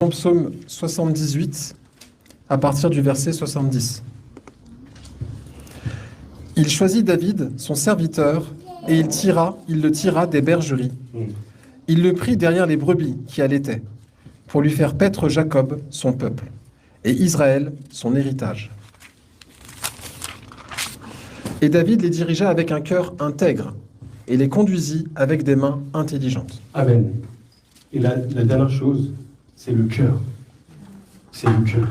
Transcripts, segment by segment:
Psaume 78, à partir du verset 70. Il choisit David, son serviteur, et il le tira des bergeries. Il le prit derrière les brebis qui allaitaient, pour lui faire paître Jacob, son peuple, et Israël, son héritage. Et David les dirigea avec un cœur intègre, et les conduisit avec des mains intelligentes. Amen. Et la dernière chose, c'est le cœur. C'est le cœur.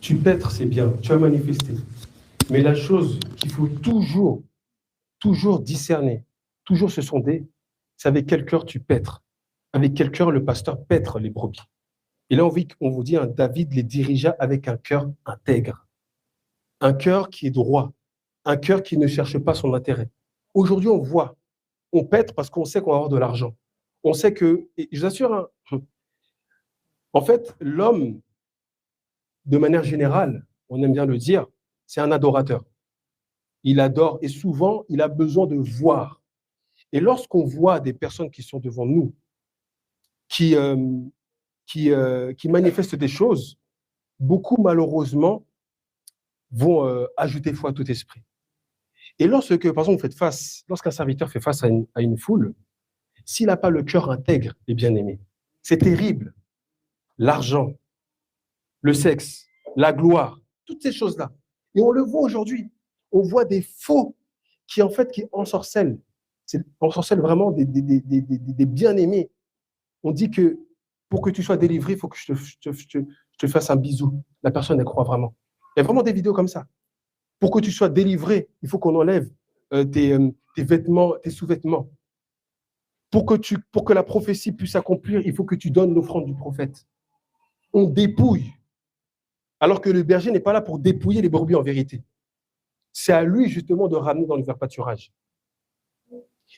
Tu paîtres, c'est bien, tu as manifesté. Mais la chose qu'il faut toujours discerner, toujours se sonder, c'est avec quel cœur tu paîtres. Avec quel cœur le pasteur paître les brebis. Et là, on vous dit, David les dirigea avec un cœur intègre. Un cœur qui est droit. Un cœur qui ne cherche pas son intérêt. Aujourd'hui, on paître parce qu'on sait qu'on va avoir de l'argent. On sait que, et je vous assure, en fait, l'homme, de manière générale, on aime bien le dire, c'est un adorateur. Il adore et souvent, il a besoin de voir. Et lorsqu'on voit des personnes qui sont devant nous, qui manifestent des choses, beaucoup, malheureusement, vont ajouter foi à tout esprit. Et lorsque, par exemple, lorsqu'un serviteur fait face à une foule, s'il n'a pas le cœur intègre et bien-aimé, c'est terrible. L'argent, le sexe, la gloire, toutes ces choses-là. Et on le voit aujourd'hui. On voit des faux qui ensorcellent. Ensorcellent vraiment des bien-aimés. On dit que pour que tu sois délivré, il faut que je te fasse un bisou. La personne, elle croit vraiment. Il y a vraiment des vidéos comme ça. Pour que tu sois délivré, il faut qu'on enlève tes vêtements, tes sous-vêtements. Pour que la prophétie puisse s'accomplir, il faut que tu donnes l'offrande du prophète. On dépouille. Alors que le berger n'est pas là pour dépouiller les brebis en vérité. C'est à lui justement de ramener dans le vert pâturage.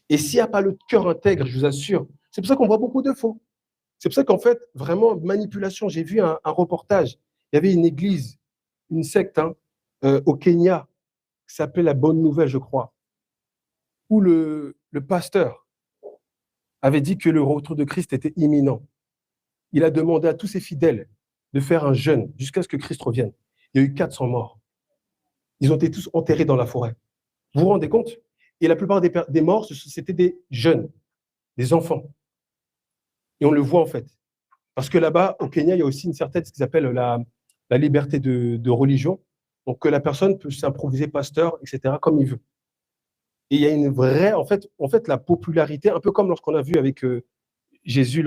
Et s'il n'y a pas le cœur intègre, je vous assure, c'est pour ça qu'on voit beaucoup de faux. C'est pour ça qu'en fait, vraiment, manipulation. J'ai vu un reportage. Il y avait une église, une secte au Kenya, qui s'appelait La Bonne Nouvelle, je crois, où le pasteur avait dit que le retour de Christ était imminent. Il a demandé à tous ses fidèles de faire un jeûne jusqu'à ce que Christ revienne. Il y a eu 400 morts. Ils ont été tous enterrés dans la forêt. Vous vous rendez compte? Et la plupart des morts, c'était des jeunes, des enfants. Et on le voit en fait. Parce que là-bas, au Kenya, il y a aussi une certaine, ce qu'ils appellent la liberté de religion. Donc que la personne peut s'improviser pasteur, etc., comme il veut. Et il y a une vraie, en fait, la popularité, un peu comme lorsqu'on a vu avec Jésus,